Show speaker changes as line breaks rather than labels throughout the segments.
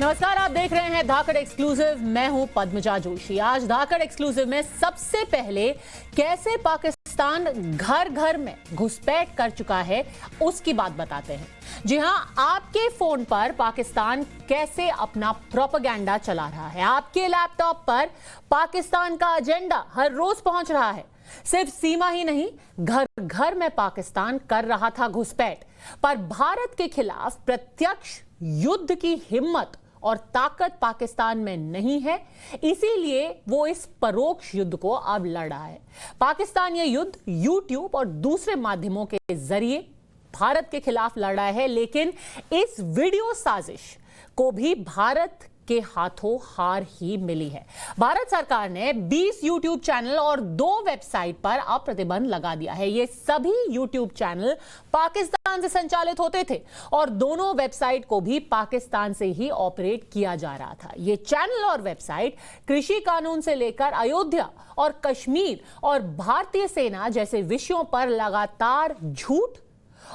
नमस्कार, आप देख रहे हैं धाकड़ एक्सक्लूसिव। मैं हूं पद्मजा जोशी। आज धाकड़ एक्सक्लूसिव में सबसे पहले कैसे पाकिस्तान घर घर में घुसपैठ कर चुका है उसकी बात बताते हैं। जी हां, आपके फोन पर पाकिस्तान कैसे अपना प्रोपेगेंडा चला रहा है। आपके लैपटॉप पर पाकिस्तान का एजेंडा हर रोज पहुंच रहा है। सिर्फ सीमा ही नहीं, घर घर में पाकिस्तान कर रहा था घुसपैठ। पर भारत के खिलाफ प्रत्यक्ष युद्ध की हिम्मत और ताकत पाकिस्तान में नहीं है, इसीलिए वो इस परोक्ष युद्ध को अब लड़ रहा है। पाकिस्तान ये युद्ध यूट्यूब और दूसरे माध्यमों के जरिए भारत के खिलाफ लड़ रहा है, लेकिन इस वीडियो साजिश को भी भारत के हाथों हार ही मिली है। भारत सरकार ने 20 यूट्यूब चैनल और 2 वेबसाइट पर अब प्रतिबंध लगा दिया है। ये सभी यूट्यूब चैनल पाकिस्तान से संचालित होते थे और दोनों वेबसाइट को भी पाकिस्तान से ही ऑपरेट किया जा रहा था। ये चैनल और वेबसाइट कृषि कानून से लेकर अयोध्या और कश्मीर और भारतीय सेना जैसे विषयों पर लगातार झूठ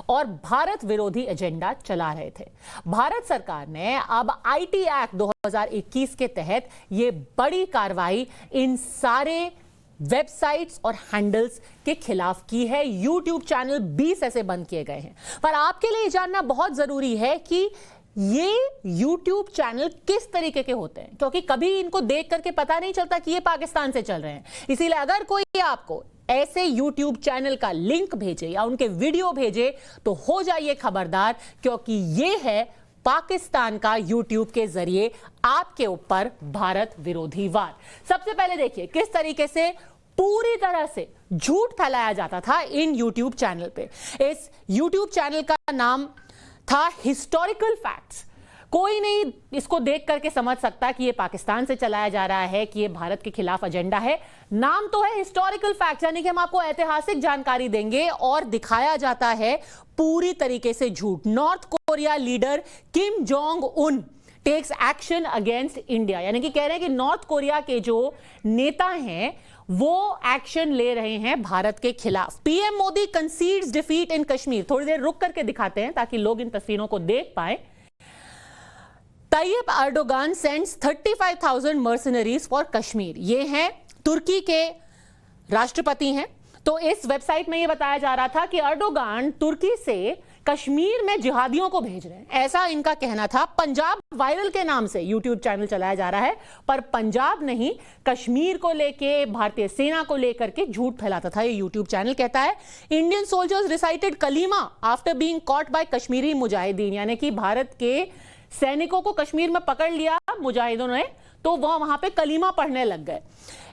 और भारत विरोधी एजेंडा चला रहे थे। भारत सरकार ने अब आईटी एक्ट 2021 के तहत यह बड़ी कार्रवाई इन सारे वेबसाइट्स और हैंडल्स के खिलाफ की है। यूट्यूब चैनल 20 ऐसे बंद किए गए हैं। पर आपके लिए जानना बहुत जरूरी है कि ये YouTube चैनल किस तरीके के होते हैं, क्योंकि कभी इनको देख करके पता नहीं चलता कि ये पाकिस्तान से चल रहे हैं। इसीलिए अगर कोई आपको ऐसे YouTube चैनल का लिंक भेजे या उनके वीडियो भेजे तो हो जाइए खबरदार, क्योंकि ये है पाकिस्तान का YouTube के जरिए आपके ऊपर भारत विरोधी वार। सबसे पहले देखिए किस तरीके से पूरी तरह से झूठ फैलाया जाता था इन YouTube चैनल पे। इस YouTube चैनल का नाम था हिस्टोरिकल फैक्ट्स। कोई नहीं इसको देख करके समझ सकता कि ये पाकिस्तान से चलाया जा रहा है, कि ये भारत के खिलाफ एजेंडा है। नाम तो है हिस्टोरिकल फैक्ट्स, यानी कि हम आपको ऐतिहासिक जानकारी देंगे और दिखाया जाता है पूरी तरीके से झूठ। North Korea leader Kim Jong Un takes action against India, यानी कि कह रहे हैं कि नॉर्थ कोरिया के जो नेता हैं वो एक्शन ले रहे हैं भारत के खिलाफ। PM Modi कंसीड्स defeat in Kashmir. थोड़ी देर रुक करके दिखाते हैं ताकि लोग इन तस्वीरों को देख पाए। Tayyip Erdogan sends 35,000 mercenaries for Kashmir. ये हैं तुर्की के राष्ट्रपति हैं। तो इस वेबसाइट में ये बताया जा रहा था कि अर्दोगान तुर्की से कश्मीर में जिहादियों को भेज रहे हैं, ऐसा इनका कहना था। पंजाब वायरल के नाम से यूट्यूब चैनल चलाया जा रहा है, पर पंजाब नहीं, कश्मीर को लेके, भारतीय सेना को लेकर के झूठ फैलाता था ये यूट्यूब चैनल। कहता है Indian soldiers recited kalima after being caught by Kashmiri mujahideen, यानी कि भारत के सैनिकों को कश्मीर में पकड़ लिया मुजाहिदों ने, तो वह वहां पे कलीमा पढ़ने लग गए।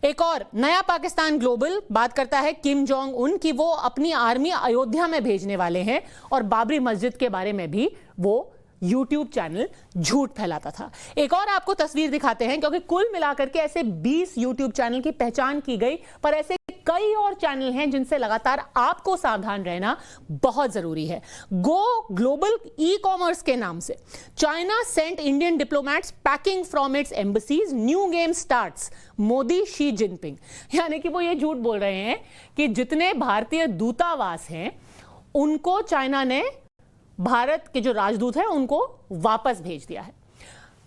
एक और नया पाकिस्तान ग्लोबल बात करता है किम जोंग उन की वो अपनी आर्मी अयोध्या में भेजने वाले हैं, और बाबरी मस्जिद के बारे में भी वो यूट्यूब चैनल झूठ फैलाता था। एक और आपको तस्वीर दिखाते हैं, क्योंकि कुल मिलाकर के ऐसे 20 यूट्यूब चैनल की पहचान की गई, पर ऐसे कई और चैनल हैं जिनसे लगातार आपको सावधान रहना बहुत जरूरी है। गो ग्लोबल ई कॉमर्स के नाम से China sent Indian diplomats packing from its embassies, new game starts, Modi Xi Jinping. यानी कि वो ये झूठ बोल रहे हैं कि जितने भारतीय दूतावास हैं उनको चाइना ने, भारत के जो राजदूत हैं उनको वापस भेज दिया है।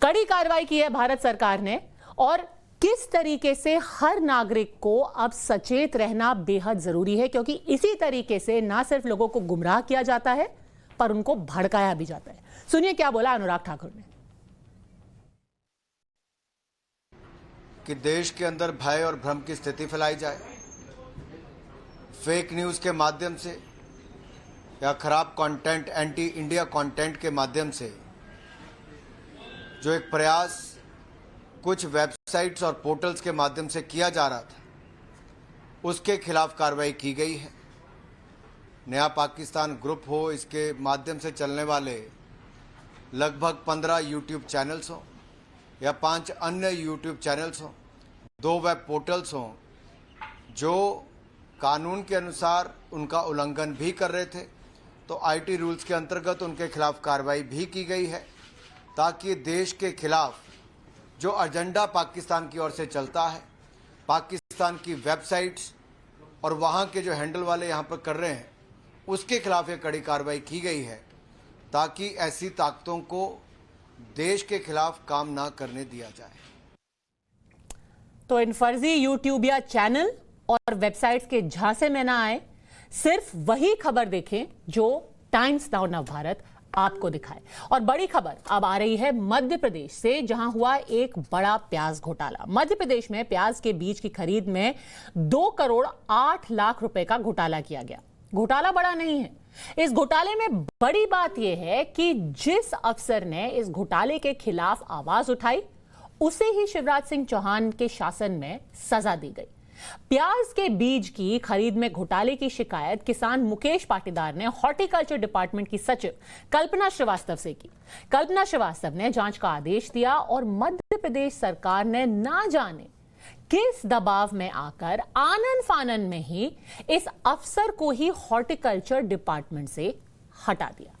कड़ी कार्रवाई की है भारत सरकार ने, और किस तरीके से हर नागरिक को अब सचेत रहना बेहद जरूरी है, क्योंकि इसी तरीके से ना सिर्फ लोगों को गुमराह किया जाता है पर उनको भड़काया भी जाता है। सुनिए क्या बोला अनुराग ठाकुर ने।
कि देश के अंदर भय और भ्रम की स्थिति फैलाई जाए, फेक न्यूज के माध्यम से या खराब कंटेंट, एंटी इंडिया कंटेंट के माध्यम से जो एक प्रयास कुछ वेबसाइट्स और पोर्टल्स के माध्यम से किया जा रहा था, उसके खिलाफ कार्रवाई की गई है। नया पाकिस्तान ग्रुप हो, इसके माध्यम से चलने वाले लगभग 15 यूट्यूब चैनल्स हों या 5 अन्य यूट्यूब चैनल्स हों, 2 वेब पोर्टल्स हों जो कानून के अनुसार उनका उल्लंघन भी कर रहे थे, तो आईटी रूल्स के अंतर्गत उनके खिलाफ कार्रवाई भी की गई है, ताकि देश के खिलाफ जो एजेंडा पाकिस्तान की ओर से चलता है, पाकिस्तान की वेबसाइट्स और वहाँ के जो हैंडल वाले यहाँ पर कर रहे हैं, उसके खिलाफ एक कड़ी कार्रवाई की गई है, ताकि ऐसी ताकतों को देश के खिलाफ काम ना करने दिया जाए।
तो इन फर्जी यूट्यूब या चैनल और वेबसाइट्स के झांसे में ना आए, सिर्फ वही खबर देखें जो टाइम्स नाउ नवभारत आपको दिखाए। और बड़ी खबर अब आ रही है मध्य प्रदेश से, जहां हुआ एक बड़ा प्याज घोटाला। मध्य प्रदेश में प्याज के बीज की खरीद में 2 करोड़ 8 लाख रुपए का घोटाला किया गया। घोटाला बड़ा नहीं है, इस घोटाले में बड़ी बात यह है कि जिस अफसर ने इस घोटाले के खिलाफ आवाज उठाई, उसे ही शिवराज सिंह चौहान के शासन में सजा दी गई। प्याज के बीज की खरीद में घोटाले की शिकायत किसान मुकेश पाटीदार ने हॉर्टिकल्चर डिपार्टमेंट की सचिव कल्पना श्रीवास्तव से की। कल्पना श्रीवास्तव ने जांच का आदेश दिया और मध्य प्रदेश सरकार ने ना जाने किस दबाव में आकर आनन फानन में ही इस अफसर को ही हॉर्टिकल्चर डिपार्टमेंट से हटा दिया।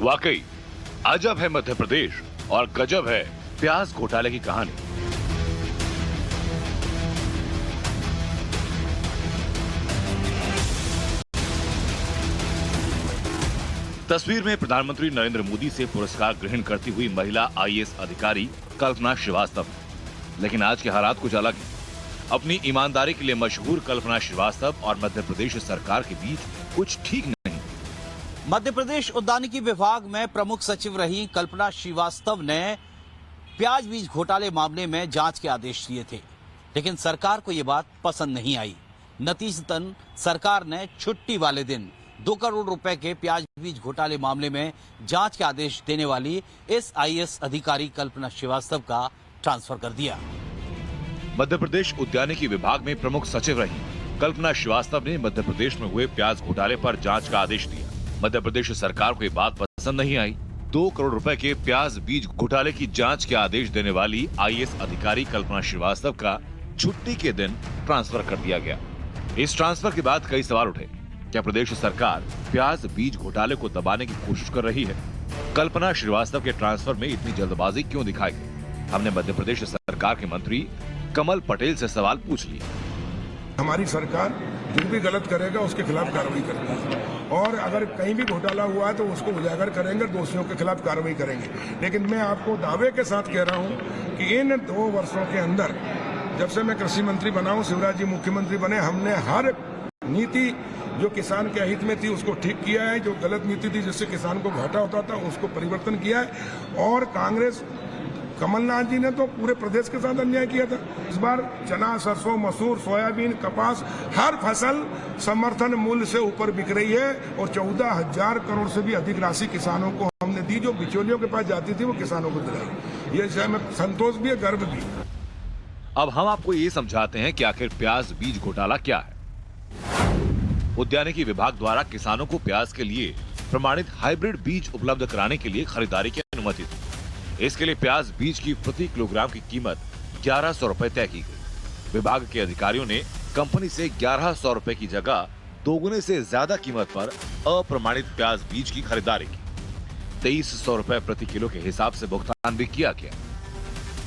वाकई अजब है मध्य प्रदेश और गजब है प्याज घोटाले की कहानी। तस्वीर में प्रधानमंत्री नरेंद्र मोदी से पुरस्कार ग्रहण करती हुई महिला आईएएस अधिकारी कल्पना श्रीवास्तव। लेकिन आज के हालात कुछ अलग है। अपनी ईमानदारी के लिए मशहूर कल्पना श्रीवास्तव और मध्य प्रदेश सरकार के बीच कुछ ठीक नहीं।
मध्य प्रदेश उद्यानिकी विभाग में प्रमुख सचिव रही कल्पना श्रीवास्तव ने प्याज बीज घोटाले मामले में जांच के आदेश दिए थे, लेकिन सरकार को यह बात पसंद नहीं आई। नतीजतन सरकार ने छुट्टी वाले दिन 2 करोड़ रुपए के प्याज बीज घोटाले मामले में जांच के आदेश देने वाली इस आईएएस अधिकारी कल्पना श्रीवास्तव का ट्रांसफर कर दिया।
मध्य प्रदेश उद्यानिकी विभाग में प्रमुख सचिव रही कल्पना श्रीवास्तव ने मध्य प्रदेश में हुए प्याज घोटाले पर जांच का आदेश दिया। मध्य प्रदेश सरकार को ये बात पसंद नहीं आई। 2 करोड़ रुपए के प्याज बीज घोटाले की जांच के आदेश देने वाली आईएएस अधिकारी कल्पना श्रीवास्तव का छुट्टी के दिन ट्रांसफर कर दिया गया। इस ट्रांसफर के बाद कई सवाल उठे। क्या प्रदेश सरकार प्याज बीज घोटाले को दबाने की कोशिश कर रही है? कल्पना श्रीवास्तव के ट्रांसफर में इतनी जल्दबाजी क्यों दिखाई गई? हमने मध्य प्रदेश सरकार के मंत्री कमल पटेल से सवाल पूछ लिया।
हमारी सरकार जो भी गलत करेगा उसके खिलाफ कार्रवाई करेगी, और अगर कहीं भी घोटाला हुआ है तो उसको उजागर करेंगे, दोषियों के खिलाफ कार्रवाई करेंगे। लेकिन मैं आपको दावे के साथ कह रहा हूं कि इन 2 वर्षों के अंदर, जब से मैं कृषि मंत्री बना हूं, शिवराज जी मुख्यमंत्री बने, हमने हर नीति जो किसान के हित में थी उसको ठीक किया है। जो गलत नीति थी जिससे किसान को घाटा होता था उसको परिवर्तन किया है। और कांग्रेस कमलनाथ जी ने तो पूरे प्रदेश के साथ अन्याय किया था। इस बार चना, सरसों, मसूर, सोयाबीन, कपास, हर फसल समर्थन मूल्य से ऊपर बिक रही है और 14,000 करोड़ से भी अधिक राशि किसानों को हमने दी। जो बिचौलियों के पास जाती थी वो किसानों को दिलाई। ये हमें संतोष भी है, गर्व भी।
अब हम आपको ये समझाते हैं कि आखिर प्याज बीज घोटाला क्या है। उद्यानिकी विभाग द्वारा किसानों को प्याज के लिए प्रमाणित हाइब्रिड बीज उपलब्ध कराने के लिए खरीदारी की अनुमति थी। इसके लिए प्याज बीज की प्रति किलोग्राम की कीमत 1100 रुपए तय की गई। विभाग के अधिकारियों ने कंपनी से 1100 रुपए की जगह दोगुने से ज्यादा कीमत पर अप्रमाणित प्याज बीज की खरीदारी की। 2300 रुपए प्रति किलो के हिसाब से भुगतान भी किया गया।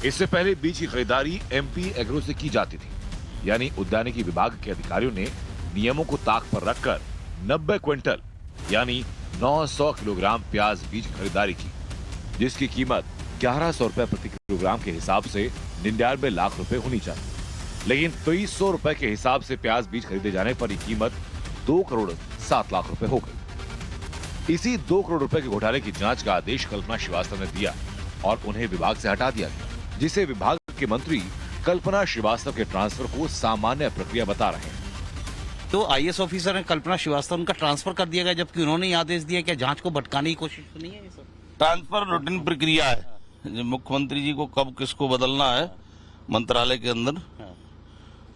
इससे पहले बीज की खरीदारी एमपी एग्रो से की जाती थी, यानी उद्यानिकी विभाग के अधिकारियों ने नियमों को ताक पर रखकर 90 क्विंटल यानी 900 किलोग्राम प्याज बीज खरीदारी की, जिसकी कीमत 1100 रुपए प्रति किलोग्राम के हिसाब से 99 लाख रुपए होनी चाहिए। लेकिन 2300 रुपए के हिसाब से प्याज बीज खरीदे जाने पर यह कीमत 2 करोड़ 7 लाख रुपए हो गई। इसी 2 करोड़ रुपए के घोटाले की जांच का आदेश कल्पना श्रीवास्तव ने दिया और उन्हें विभाग से हटा दिया गया, जिसे विभाग के मंत्री कल्पना श्रीवास्तव के ट्रांसफर को सामान्य प्रक्रिया बता रहे हैं।
तो आईएएस ऑफिसर ने कल्पना श्रीवास्तव उनका ट्रांसफर कर दिया गया, जबकि उन्होंने ये आदेश दिया कि जांच को भटकाने की कोशिश तो नहीं है। ये सब
ट्रांसफर रूटीन प्रक्रिया है। मुख्यमंत्री जी को कब किसको बदलना है मंत्रालय के अंदर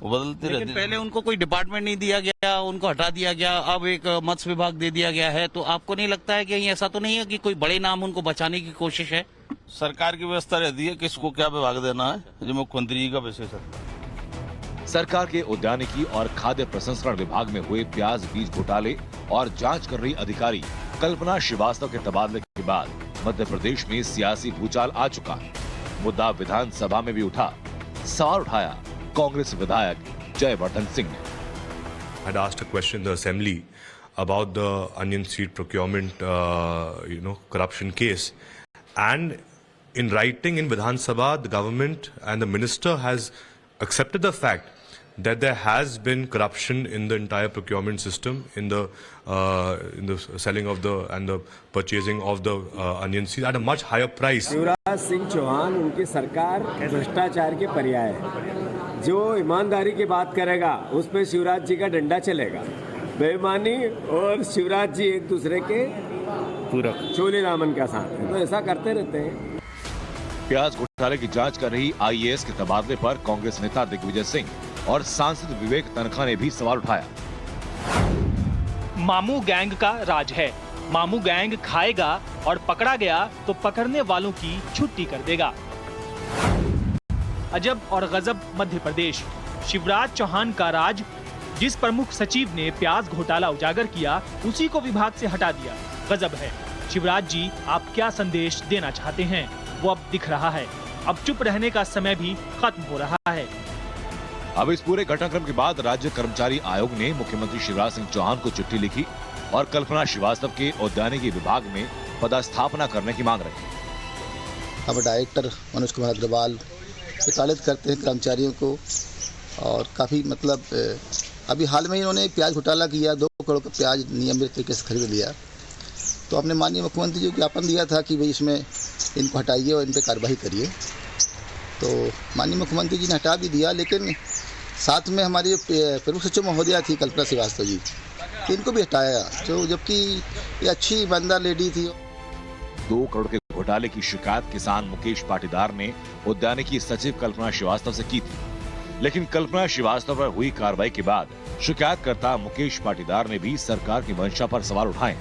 वो बदलते रहते।
पहले उनको कोई डिपार्टमेंट नहीं दिया गया, उनको हटा दिया गया, अब एक मत्स्य विभाग दे दिया गया है। तो आपको नहीं लगता है कि कहीं ऐसा तो नहीं है कि कोई बड़े नाम उनको बचाने की कोशिश है?
सरकार की व्यवस्था रहती है किसको क्या विभाग देना है, जो मुख्यमंत्री जी का विशेष है।
सरकार के उद्यानिकी और खाद्य प्रसंस्करण विभाग में हुए प्याज बीज घोटाले और जांच कर रही अधिकारी कल्पना श्रीवास्तव के तबादले के बाद मध्य प्रदेश में सियासी भूचाल आ चुका है। मुद्दा विधानसभा में भी उठा। सवाल उठाया कांग्रेस विधायक जयवर्धन सिंह ने।
Had asked a question in the assembly about the onion seed procurement, corruption case, and in writing in Vidhan Sabha, the government and the minister has accepted the fact that there has been corruption in the entire procurement system, in the selling of and the purchasing of the onion seed at a much higher price.
Shivraj Singh Chauhan उनकी सरकार भ्रष्टाचार के पर्याय है। जो ईमानदारी की बात करेगा उस पे शिवराज जी का डंडा चलेगा। बेईमानी और शिवराज जी एक दूसरे के पूरक चोली दामन का साथ है, तो ऐसा करते रहते हैं।
प्याज घोटाले की जांच कर रही आईएएस के तबादले पर कांग्रेस नेता दिग्विजय सिंह और सांसद विवेक तनखा ने भी सवाल उठाया।
मामू गैंग का राज है। मामू गैंग खाएगा और पकड़ा गया तो पकड़ने वालों की छुट्टी कर देगा। अजब और गजब मध्य प्रदेश। शिवराज चौहान का राज। जिस प्रमुख सचिव ने प्याज घोटाला उजागर किया उसी को विभाग से हटा दिया। गजब है। शिवराज जी आप क्या संदेश देना चाहते हैं वो अब दिख रहा है। अब चुप रहने का समय भी खत्म हो रहा है।
अब इस पूरे घटनाक्रम के बाद राज्य कर्मचारी आयोग ने मुख्यमंत्री शिवराज सिंह चौहान को चिट्ठी लिखी और कल्पना श्रीवास्तव के उद्यानिकी विभाग में पदस्थापना करने की मांग रखी।
अब डायरेक्टर मनोज कुमार अग्रवाल प्रताड़ित करते हैं कर्मचारियों को, और काफ़ी अभी हाल में इन्होंने प्याज घोटाला किया, 2 करोड़ का प्याज नियमित तरीके से खरीद लिया। तो हमने माननीय मुख्यमंत्री जी को ज्ञापन दिया था कि भाई इसमें इनको हटाइए और इन पर कार्रवाई करिए। तो माननीय मुख्यमंत्री जी ने हटा भी दिया, लेकिन साथ में हमारी जो प्रमुख सचिव महोदया थी कल्पना श्रीवास्तव जी, तो इनको भी हटाया, जो जबकि ये अच्छी ईमानदार लेडी थी।
2 करोड़ के घोटाले की शिकायत किसान मुकेश पाटीदार ने उद्यानिकी सचिव कल्पना श्रीवास्तव से की थी, लेकिन कल्पना श्रीवास्तव पर हुई कार्रवाई के बाद शिकायतकर्ता मुकेश पाटीदार ने भी सरकार की मंशा पर सवाल उठाए।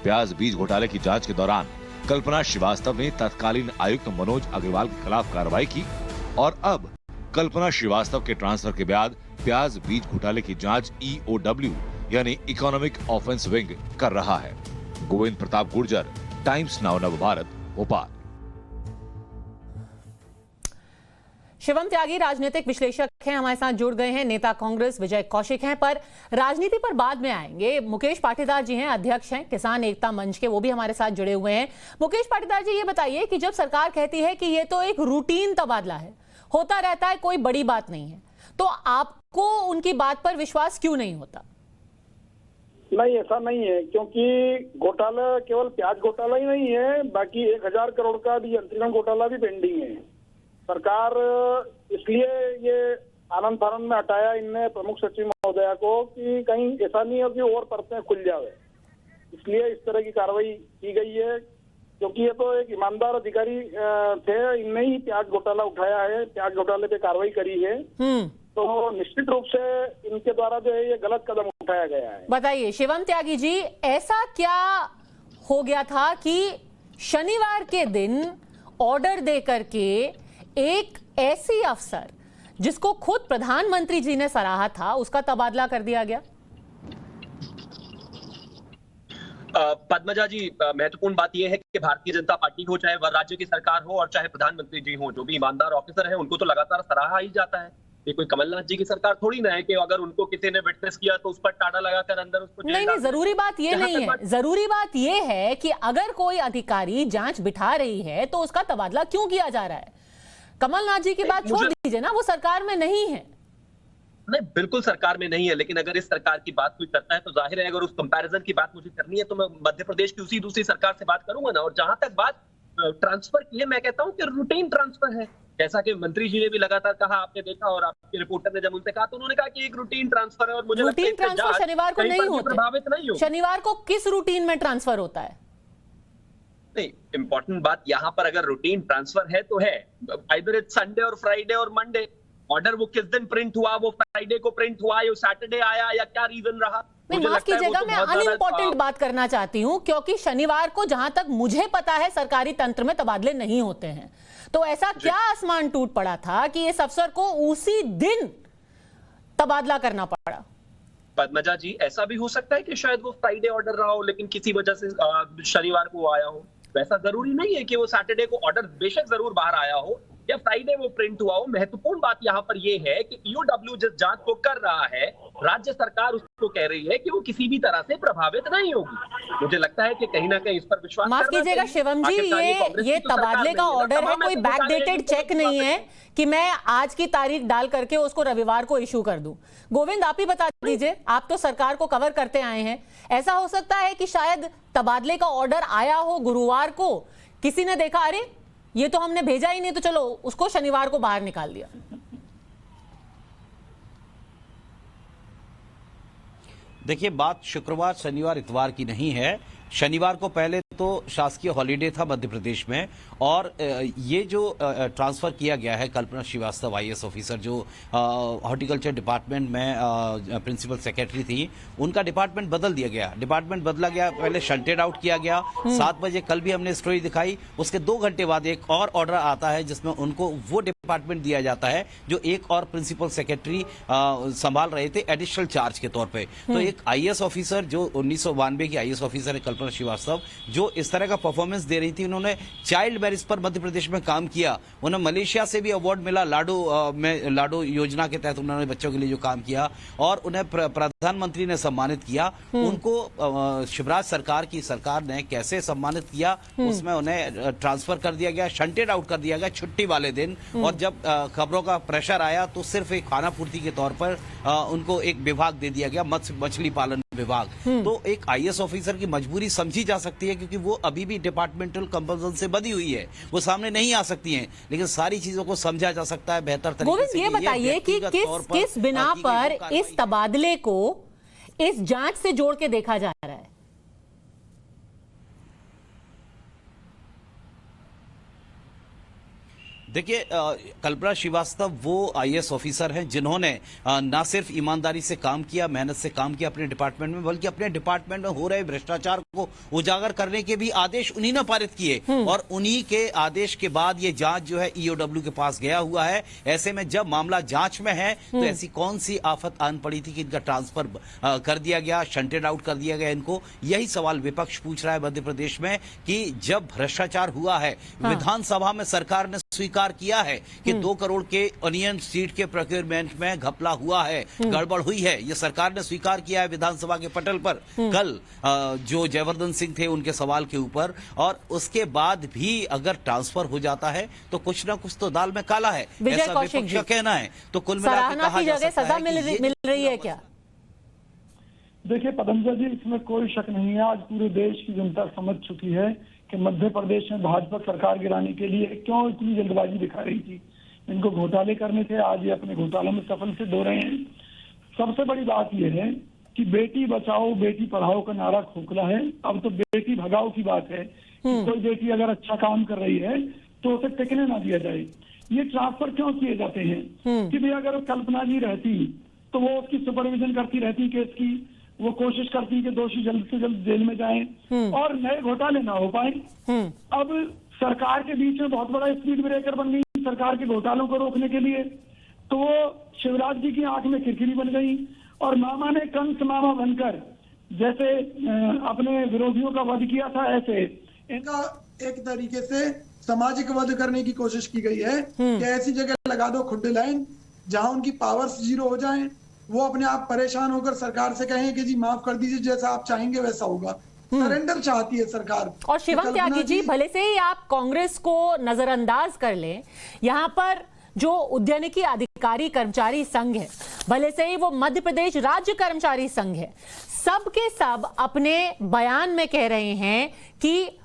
प्याज बीज घोटाले की जांच के दौरान कल्पना श्रीवास्तव ने तत्कालीन आयुक्त मनोज अग्रवाल के खिलाफ कार्रवाई की, और अब कल्पना श्रीवास्तव के ट्रांसफर के बाद प्याज बीज घोटाले की जांच EOW यानी इकोनॉमिक ऑफेंस विंग कर रहा है। Govind Pratap Gurjar, Times Now Navbharat, Bhopal.
शिवम त्यागी राजनीतिक विश्लेषक हैं, हमारे साथ जुड़ गए हैं। नेता कांग्रेस विजय कौशिक हैं, पर राजनीति पर बाद में आएंगे। मुकेश पाटीदार जी हैं, अध्यक्ष हैं किसान एकता मंच के, वो भी हमारे साथ जुड़े हुए हैं। मुकेश पाटीदार जी ये बताइए कि जब सरकार कहती है कि ये तो एक रूटीन तबादला है, होता रहता है, कोई बड़ी बात नहीं है, तो आपको उनकी बात पर विश्वास क्यों नहीं होता?
नहीं, ऐसा नहीं है, क्योंकि घोटाला केवल प्याज घोटाला ही नहीं है, बाकी 1000 करोड़ का भी अंतरिम घोटाला भी पेंडिंग है। सरकार इसलिए ये आनंद फानंद में हटाया इनने प्रमुख सचिव महोदया को कि कहीं ऐसा नहीं हो कि और परतें खुल जावे, इसलिए इस तरह की कार्रवाई की गई है। क्योंकि ये तो एक ईमानदार अधिकारी थे, इनने ही प्याज घोटाला उठाया है, प्याज घोटाले पे कार्रवाई करी है, तो निश्चित रूप से इनके द्वारा जो है ये गलत कदम उठाया गया है।
बताइए शिवम त्यागी जी, ऐसा क्या हो गया था कि शनिवार के दिन ऑर्डर दे करके एक ऐसी अफसर जिसको खुद प्रधानमंत्री जी ने सराहा था उसका तबादला कर दिया गया?
पद्मजा जी, महत्वपूर्ण बात यह है कि भारतीय जनता पार्टी हो, चाहे वह राज्य की सरकार हो और चाहे प्रधानमंत्री जी हो, जो भी ईमानदार ऑफिसर है उनको तो लगातार सराहा ही जाता है। ये कोई कमलनाथ जी की सरकार थोड़ी ना है कि अगर उनको किसी ने विटनेस किया तो उस पर टाड़ा लगाकर अंदर उसको
नहीं, जरूरी बात ये नहीं है। जरूरी बात ये है कि अगर कोई अधिकारी जांच बिठा रही है तो उसका तबादला क्यों किया जा रहा है? कमलनाथ जी की बात छोड़ दीजिए ना, वो सरकार में नहीं है।
नहीं, बिल्कुल सरकार में नहीं है, लेकिन अगर इस सरकार की बात कोई करता है तो जाहिर है अगर उस कंपैरिजन की बात मुझे करनी है तो मैं मध्य प्रदेश की उसी दूसरी सरकार से बात करूंगा ना। और जहां तक बात ट्रांसफर की है, मैं कहता हूं कि रूटीन ट्रांसफर है, जैसा कि मंत्री जी ने भी लगातार कहा, आपने देखा, और आपके रिपोर्टर ने जब उनसे कहा तो उन्होंने कहा कि एक रूटीन ट्रांसफर है। और मुझे
रूटीन ट्रांसफर शनिवार को नहीं होता,
प्रभावित नहीं हो।
शनिवार को किस रूटीन में ट्रांसफर होता है?
नहीं, इंपॉर्टेंट बात यहाँ पर अगर रूटीन ट्रांसफर है तो है, आइदर इट्स संडे और फ्राइडे और मंडे। ऑर्डर वो किस दिन प्रिंट हुआ, वो फ्राइडे को प्रिंट हुआ या सैटरडे आया, या क्या रीजन रहा?
माफ कीजिएगा, मैं अनइम्पोर्टेंट बात करना चाहती हूँ, क्योंकि शनिवार को जहां तक मुझे पता है सरकारी तंत्र में तबादले नहीं होते हैं। तो ऐसा क्या आसमान टूट पड़ा था कि इस अफसर को उसी दिन तबादला करना पड़ा?
पद्मजा जी, ऐसा भी हो सकता है कि शायद वो फ्राइडे ऑर्डर रहा हो लेकिन किसी वजह से शनिवार को आया हो। वैसा जरूरी नहीं है कि वो सैटरडे को ऑर्डर बेशक जरूर बाहर आया हो, या फ्राइडे वो प्रिंट हुआ हो, महत्वपूर्ण बात यहाँ पर ये है कि ईओडब्ल्यू जिस जांच को कर रहा है, राज्य सरकार उसको कह रही है कि वो किसी भी तरह से प्रभावित नहीं होगी। मुझे लगता है कि कहीं ना कहीं इस पर विश्वास
माफ कीजिएगा शिवम जी, ये तबादले का ऑर्डर है, कोई बैकडेटेड चेक नहीं है कि मैं आज की तारीख डाल करके उसको रविवार को इशू कर दूं। गोविंद, आप ही बता दीजिए, आप तो सरकार को कवर करते आए हैं। ऐसा हो सकता है कि शायद तबादले का ऑर्डर आया हो गुरुवार को, किसी ने देखा अरे ये तो हमने भेजा ही नहीं, तो चलो उसको शनिवार को बाहर निकाल दिया।
देखिए, बात शुक्रवार, शनिवार, इतवार की नहीं है। शनिवार को पहले तो शासकीय हॉलीडे था मध्य प्रदेश में, और ये जो ट्रांसफर किया गया है कल्पना श्रीवास्तव आईएएस ऑफिसर जो हॉर्टिकल्चर डिपार्टमेंट में प्रिंसिपल सेक्रेटरी थी, उनका डिपार्टमेंट बदल दिया गया। डिपार्टमेंट बदला गया, पहले शंटेड आउट किया गया। 7 बजे कल भी हमने स्टोरी दिखाई, उसके 2 घंटे बाद एक और ऑर्डर आता है जिसमें उनको वो डिपार्टमेंट दिया जाता है जो एक और प्रिंसिपल सेक्रेटरी संभाल रहे थे एडिशनल चार्ज के तौर पे। तो एक आईएएस ऑफिसर जो 1992 की आईएएस ऑफिसर है कल्पना श्रीवास्तव, जो इस तरह का परफॉर्मेंस दे रही थी, उन्होंने चाइल्ड मैरिज पर मध्य प्रदेश में काम किया। उन्हें मलेशिया से भी अवार्ड मिला, लाडो योजना के तहत उन्होंने बच्चों के लिए जो काम किया, और उन्हें प्रधानमंत्री ने सम्मानित किया। उनको शिवराज सरकार ने कैसे सम्मानित किया, उसमें उन्हें ट्रांसफर कर दिया गया, शंटेड आउट कर दिया गया छुट्टी वाले दिन। और जब खबरों का प्रेशर आया तो सिर्फ एक खाना पूर्ति के तौर पर उनको एक विभाग दे दिया गया, मछली पालन विभाग। तो एक आईएएस ऑफिसर की मजबूरी समझी जा सकती है, क्योंकि वो अभी भी डिपार्टमेंटल कंपल्सन से बंधी हुई है, वो सामने नहीं आ सकती हैं, लेकिन सारी चीजों को समझा जा सकता है बेहतर तरीके से।
ये बताइए कि किस बिना पर इस तबादले को इस जांच से जोड़ के देखा जा रहा है?
देखिए, कल्पना श्रीवास्तव वो आईएएस ऑफिसर हैं जिन्होंने ना सिर्फ ईमानदारी से काम किया, मेहनत से काम किया अपने डिपार्टमेंट में, बल्कि अपने डिपार्टमेंट में हो रहे भ्रष्टाचार को उजागर करने के भी आदेश उन्हीं ने पारित किए। और उन्हीं के आदेश के बाद ये जांच जो है ईओडब्ल्यू के पास गया हुआ है। ऐसे में जब मामला जांच में है तो ऐसी कौन सी आफत आन पड़ी थी कि इनका ट्रांसफर कर दिया गया, शंटेड आउट कर दिया गया इनको? यही सवाल विपक्ष पूछ रहा है मध्य प्रदेश में कि जब भ्रष्टाचार हुआ है, विधानसभा में सरकार ने स्वीकार किया है कि 2 करोड़ के अनियन सीट के प्रोक्योरमेंट में घपला हुआ है, गड़बड़ हुई है, ये सरकार ने स्वीकार किया है विधानसभा के पटल पर कल जो जयवर्धन सिंह थे उनके सवाल के ऊपर। और उसके बाद भी अगर ट्रांसफर हो जाता है तो कुछ ना कुछ तो दाल में काला है, ऐसा विपक्ष का कहना है। तो कुल मिलाकर कहा जा सकता है
सजा मिल रही है क्या?
देखिए पदमजा जी, इसमें कोई शक नहीं है, आज पूरे देश की जनता समझ चुकी है कि मध्य प्रदेश में भाजपा सरकार गिराने के लिए क्यों इतनी जल्दबाजी दिखा रही थी। इनको घोटाले करने थे, आज ये अपने घोटालों में सफल सिद्ध हो रहे हैं। सबसे बड़ी बात यह है कि बेटी बचाओ बेटी पढ़ाओ का नारा खोखला है, अब तो बेटी भगाओ की बात है कि कोई बेटी अगर अच्छा काम कर रही है तो उसे टिकने ना दिया जाए। ये ट्रांसफर क्यों किए जाते हैं कि भाई अगर कल्पना जी रहती तो वो उसकी सुपरविजन करती रहती केस की, वो कोशिश करती कि दोषी जल्द से जल्द जेल में जाएं और नए घोटाले ना हो पाए। अब सरकार के बीच में बहुत बड़ा स्पीड ब्रेकर बन गई सरकार के घोटालों को रोकने के लिए, तो वो शिवराज जी की आंख में खिरखिरी बन गई और मामा ने कंस मामा बनकर जैसे अपने विरोधियों का वध किया था, ऐसे
इनका एक तरीके से सामाजिक वध करने की कोशिश की गई है कि ऐसी जगह लगा दो खुड्ड लाइन जहां उनकी पावर्स 0 हो जाएं, वो अपने आप परेशान होकर सरकार से कहें कि जी माफ कर दीजिए, जैसा आप चाहेंगे वैसा होगा। सरेंडर चाहती है सरकार।
और शिवम त्यागी जी, भले से ही आप कांग्रेस को नजरअंदाज कर लें, यहाँ पर जो उद्यानिकी अधिकारी कर्मचारी संघ है, भले से ही वो मध्य प्रदेश राज्य कर्मचारी संघ है, सब के सब अपने बयान में कह रहे हैं कि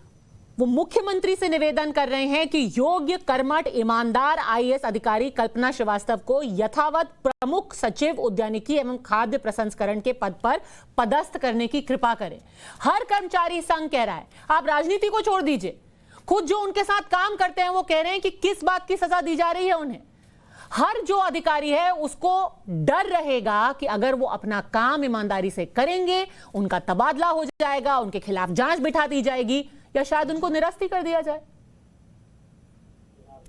वो मुख्यमंत्री से निवेदन कर रहे हैं कि योग्य, कर्मठ, ईमानदार आईएएस अधिकारी कल्पना श्रीवास्तव को यथावत प्रमुख सचिव उद्यानिकी एवं खाद्य प्रसंस्करण के पद पर पदस्थ करने की कृपा करें। हर कर्मचारी संघ कह रहा है, आप राजनीति को छोड़ दीजिए, खुद जो उनके साथ काम करते हैं वो कह रहे हैं कि किस बात की सजा दी जा रही है उन्हें। हर जो अधिकारी है उसको डर रहेगा कि अगर वो अपना काम ईमानदारी से करेंगे, उनका तबादला हो जाएगा, उनके खिलाफ जांच बिठा दी जाएगी या शायद उनको निरस्त कर दिया जाए।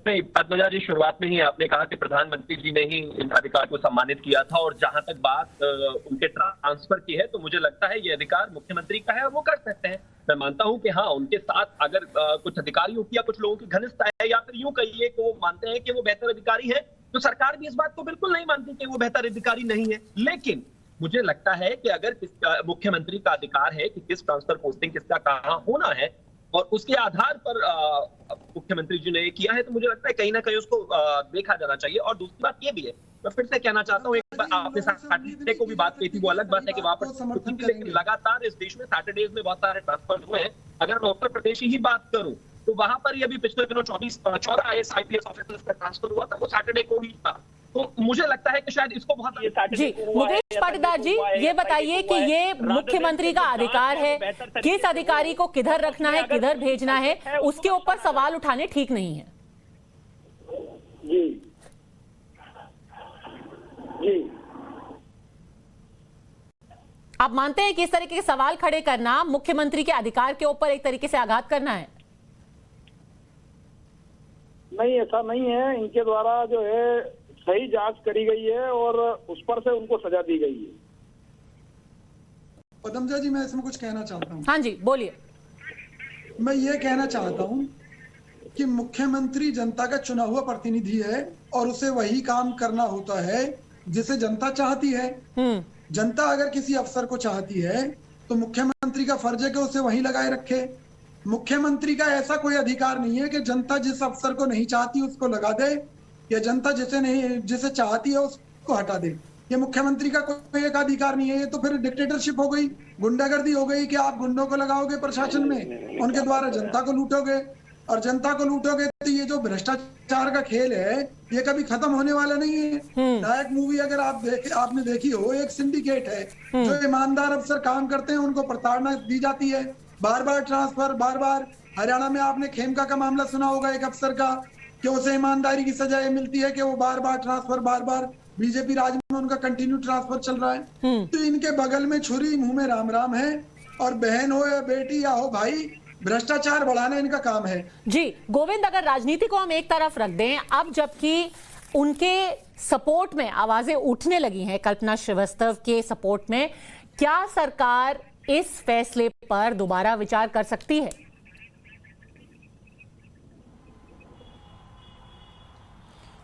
नहीं, पद्मजा जी, शुरुआत में ही आपने कहा कि प्रधानमंत्री जी ने ही इन अधिकार को सम्मानित किया था, और जहां तक बात उनके ट्रांसफर की है तो मुझे लगता है ये अधिकार मुख्यमंत्री का है और वो कर सकते हैं। मैं मानता हूं कि हाँ, उनके साथ अगर कुछ अधिकारियों की या कुछ लोगों की घनिष्ठता है, या फिर यूं कहिए कि वो मानते हैं कि वो बेहतर अधिकारी है, तो सरकार भी इस बात को बिल्कुल नहीं मानती कि वो बेहतर अधिकारी नहीं है। लेकिन मुझे लगता है कि अगर मुख्यमंत्री का अधिकार है कि किस ट्रांसफर पोस्टिंग किसका कहाँ होना है, और उसके आधार पर मुख्यमंत्री जी ने किया है, तो मुझे लगता है कहीं ना कहीं उसको देखा जाना चाहिए। और दूसरी बात ये भी है, मैं फिर से कहना चाहता हूँ, एक बार आपने सैटरडे को भी बात की थी, वो अलग बात है कि वहां पर लेकिन लगातार इस देश में सैटरडेज में बहुत सारे ट्रांसफर हुए हैं। अगर मैं उत्तर प्रदेश ही बात करूं तो वहां पर ही अभी पिछले दिनों 14 IAS ऑफिसर्स का ट्रांसफर हुआ था, वो सैटरडे को ही था। तो मुझे लगता है कि शायद इसको बहुत
जी मुकेश पाटीदार जी, ये बताइए कि ये मुख्यमंत्री का अधिकार है, किस अधिकारी को किधर रखना है, किधर भेजना है, उसके ऊपर सवाल उठाने ठीक नहीं है।
जी जी,
आप मानते हैं कि इस तरीके के सवाल खड़े करना मुख्यमंत्री के अधिकार के ऊपर एक तरीके से आघात करना है?
नहीं, ऐसा नहीं है। इनके द्वारा जो है सही जांच करी गई है और उस पर से उनको सजा दी गई है।
पद्मजा जी, मैं इसमें कुछ कहना चाहता हूँ।
हाँ जी, बोलिए।
मैं ये कहना चाहता हूँ कि मुख्यमंत्री जनता का चुना हुआ प्रतिनिधि है और उसे वही काम करना होता है जिसे जनता चाहती है। जनता अगर किसी अफसर को चाहती है तो मुख्यमंत्री का फर्ज है कि उसे वहीं लगाए रखे। मुख्यमंत्री का ऐसा कोई अधिकार नहीं है कि जनता जिस अफसर को नहीं चाहती उसको लगा दे, या जनता जिसे चाहती है उसको हटा दे। ये मुख्यमंत्री का कोई एक अधिकार नहीं है। ये तो फिर डिक्टेटरशिप हो गई, गुंडागर्दी हो गई कि आप गुंडों को लगाओगे प्रशासन में, उनके द्वारा जनता को लूटोगे, और जनता को लूटोगे तो ये जो भ्रष्टाचार का खेल है ये कभी खत्म होने वाला नहीं है। नायक मूवी अगर आपने देखी हो, एक सिंडिकेट है, जो ईमानदार अफसर काम करते हैं उनको प्रताड़ना दी जाती है, बार बार ट्रांसफर, बार बार। हरियाणा में आपने खेमका का मामला सुना होगा, एक अफसर का, कि उसे ईमानदारी की सजा ये मिलती है कि वो बार बार ट्रांसफर, बार बार बीजेपी राज में उनका कंटिन्यू ट्रांसफर चल रहा है। तो इनके बगल में छुरी, मुंह में राम राम है, और बहन हो या बेटी या हो भाई, भ्रष्टाचार बढ़ाना इनका काम है।
जी गोविंद, अगर राजनीति को हम एक तरफ रख दें, अब जबकि उनके सपोर्ट में आवाजें उठने लगी हैं, कल्पना श्रीवास्तव के सपोर्ट में, क्या सरकार इस फैसले पर दोबारा विचार कर सकती है?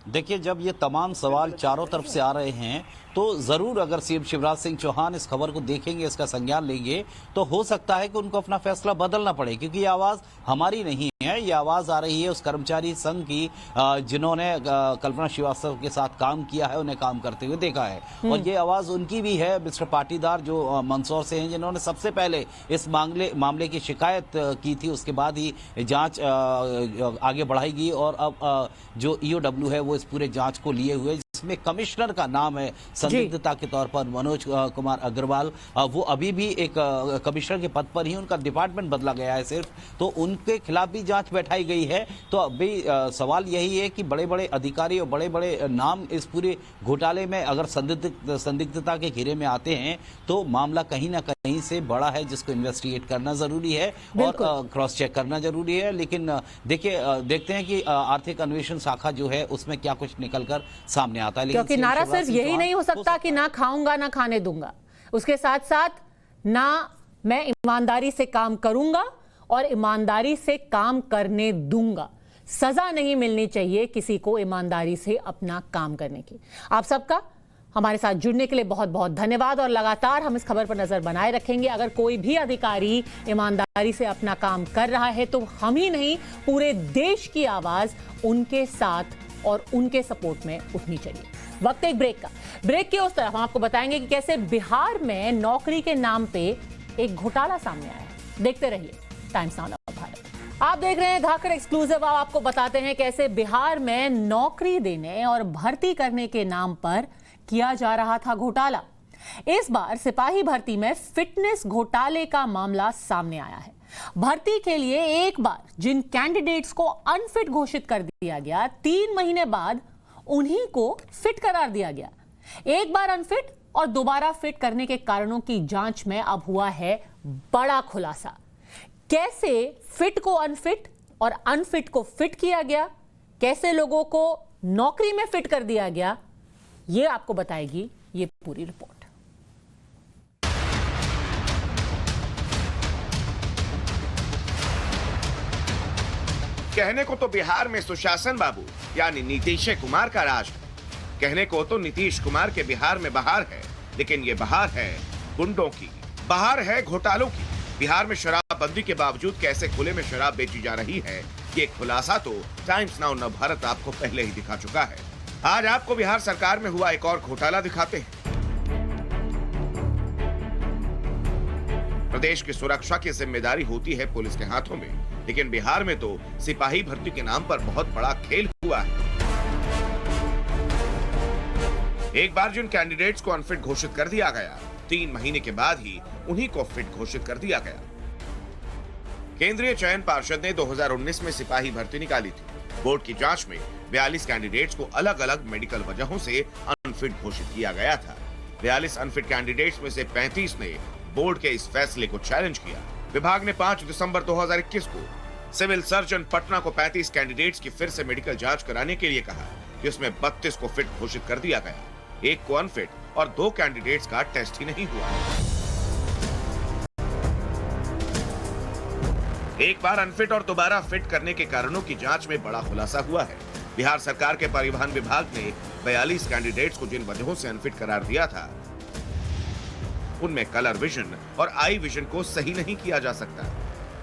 देखिए, जब ये तमाम सवाल चारों तरफ से आ रहे हैं तो जरूर अगर सीएम शिवराज सिंह चौहान इस खबर को देखेंगे, इसका संज्ञान लेंगे, तो हो सकता है कि उनको अपना फैसला बदलना पड़े, क्योंकि ये आवाज हमारी नहीं है, ये आवाज आ रही है उस कर्मचारी संघ की जिन्होंने कल्पना श्रीवास्तव के साथ काम किया है, उन्हें काम करते हुए देखा है। और ये आवाज उनकी भी है, मिस्टर पाटीदार जो मंदसौर से हैं, जिन्होंने सबसे पहले इस मामले की शिकायत की थी। उसके बाद ही जांच आगे बढ़ाई गई, और अब जो ईओडब्ल्यू है वो इस पूरे जांच को लिए हुए, जिसमें कमिश्नर का नाम है संदिग्धता के तौर पर मनोज कुमार अग्रवाल। वो अभी भी एक कमिश्नर के पद पर ही, उनका डिपार्टमेंट बदला गया है सिर्फ, तो उनके खिलाफ भी जांच बैठाई गई है। तो अभी सवाल यही है कि बड़े बड़े अधिकारी और बड़े बड़े नाम इस पूरे घोटाले में अगर संदिग्धता के घेरे में आते हैं तो मामला कहीं ना कहीं से बड़ा है, जिसको इन्वेस्टिगेट करना जरूरी है और क्रॉस चेक करना जरूरी है। लेकिन देखते हैं कि आर्थिक अन्वेषण शाखा जो है उसमें क्या कुछ निकलकर सामने आता है।
क्योंकि नारा सिर्फ यही नहीं हो सकता कि ना खाऊंगा ना खाने दूंगा, उसके साथ साथ ना मैं ईमानदारी से काम करूंगा और ईमानदारी से काम करने दूंगा। सजा नहीं मिलनी चाहिए किसी को ईमानदारी से अपना काम करने की। आप सबका हमारे साथ जुड़ने के लिए बहुत बहुत धन्यवाद, और लगातार हम इस खबर पर नजर बनाए रखेंगे। अगर कोई भी अधिकारी ईमानदारी से अपना काम कर रहा है तो हम ही नहीं, पूरे देश की आवाज उनके साथ और उनके सपोर्ट में उठनी चाहिए। वक्त एक ब्रेक का। ब्रेक के उस तरफ हम आपको बताएंगे कि कैसे बिहार में नौकरी के नाम पे एक घोटाला सामने आया है। देखते रहिए टाइम्स नाउ भारत। आप देख रहे हैं धाकड़ एक्सक्लूसिव। अब आपको बताते हैं कैसे बिहार में नौकरी देने और भर्ती करने के नाम पर किया जा रहा था घोटाला। इस बार सिपाही भर्ती में फिटनेस घोटाले का मामला सामने आया है। भर्ती के लिए एक बार जिन कैंडिडेट्स को अनफिट घोषित कर दिया गया, 3 महीने बाद उन्हीं को फिट करार दिया गया। एक बार अनफिट और दोबारा फिट करने के कारणों की जांच में अब हुआ है बड़ा खुलासा। कैसे फिट को अनफिट और अनफिट को फिट किया गया, कैसे लोगों को नौकरी में फिट कर दिया गया, ये आपको बताएगी ये पूरी रिपोर्ट।
कहने को तो बिहार में सुशासन बाबू यानी नीतीश कुमार का राज है। कहने को तो नीतीश कुमार के बिहार में बहार है, लेकिन ये बहार है गुंडों की, बहार है घोटालों की। बिहार में शराबबंदी के बावजूद कैसे खुले में शराब बेची जा रही है, ये खुलासा तो टाइम्स नाउ नवभारत आपको पहले ही दिखा चुका है। आज आपको बिहार सरकार में हुआ एक और घोटाला दिखाते हैं। प्रदेश की सुरक्षा की जिम्मेदारी होती है पुलिस के हाथों में, लेकिन बिहार में तो सिपाही भर्ती के नाम पर बहुत बड़ा खेल हुआ है। एक बार जिन कैंडिडेट्स को अनफिट घोषित कर दिया गया, 3 महीने के बाद ही उन्हीं को फिट घोषित कर दिया गया। केंद्रीय चयन पार्षद ने 2019 में सिपाही भर्ती निकाली थी। बोर्ड की जांच में 42 कैंडिडेट्स को अलग अलग मेडिकल वजहों से अनफिट घोषित किया गया था। 42 अनफिट कैंडिडेट्स में से 35 ने बोर्ड के इस फैसले को चैलेंज किया। विभाग ने 5 दिसंबर 2021 को सिविल सर्जन पटना को 35 कैंडिडेट्स की फिर से मेडिकल जांच कराने के लिए कहा, जिसमें 32 को फिट घोषित कर दिया गया, 1 को अनफिट और 2 कैंडिडेट्स का टेस्ट ही नहीं हुआ। एक बार अनफिट और दोबारा फिट करने के कारणों की जांच में बड़ा खुलासा हुआ है। बिहार सरकार के परिवहन विभाग ने 42 कैंडिडेट्स को जिन वजहों से अनफिट करार दिया था, उनमें कलर विजन और आई विजन को सही नहीं किया जा सकता।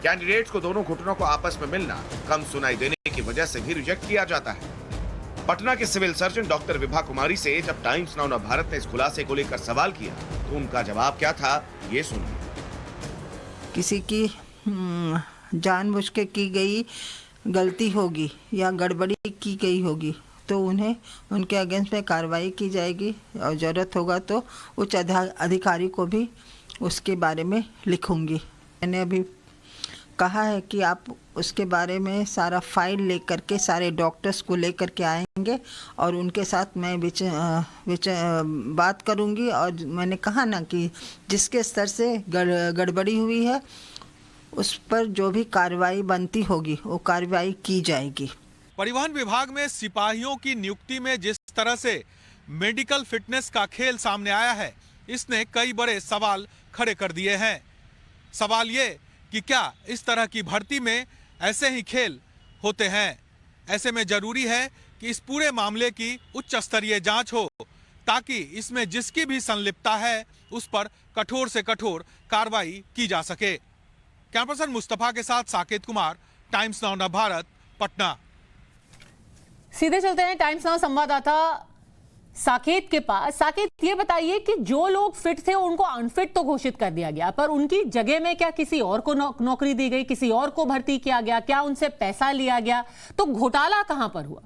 कैंडिडेट्स को दोनों घुटनों को आपस में मिलना, कम सुनाई देने की वजह से भी रिजेक्ट किया जाता है। पटना के civil surgeon doctor Vibha Kumari से जब टाइम्स नाउ नवभारत ने इस खुलासे को लेकर सवाल किया, तो उनका जवाब क्या था, ये सुनिए।
किसी की जानबूझ के की गई गलती होगी या गड़बड़ी की गई होगी तो उन्हें उनके अगेंस्ट में कार्रवाई की जाएगी और ज़रूरत होगा तो उच्च अधिकारी को भी उसके बारे में लिखूंगी। मैंने अभी कहा है कि आप उसके बारे में सारा फाइल लेकर के सारे डॉक्टर्स को लेकर के आएंगे और उनके साथ मैं बात करूंगी। और मैंने कहा ना कि जिसके स्तर से गड़बड़ी हुई है उस पर जो भी कार्रवाई बनती होगी वो कार्रवाई की जाएगी।
परिवहन विभाग में सिपाहियों की नियुक्ति में जिस तरह से मेडिकल फिटनेस का खेल सामने आया है, इसने कई बड़े सवाल खड़े कर दिए हैं। सवाल ये कि क्या इस तरह की भर्ती में ऐसे ही खेल होते हैं? ऐसे में जरूरी है कि इस पूरे मामले की उच्च स्तरीय जांच हो, ताकि इसमें जिसकी भी संलिप्तता है उस पर कठोर से कठोर कार्रवाई की जा सके। कैमरा पर्सन मुस्तफा के साथ साकेत कुमार, टाइम्स नाउ नवभारत, पटना।
सीधे चलते हैं टाइम्स नाउ संवाददाता साकेत के पास। साकेत, ये बताइए कि जो लोग फिट थे उनको अनफिट तो घोषित कर दिया गया, पर उनकी जगह में क्या किसी और को नौकरी दी गई, किसी और को भर्ती किया गया, क्या उनसे पैसा लिया गया? तो घोटाला कहां पर हुआ?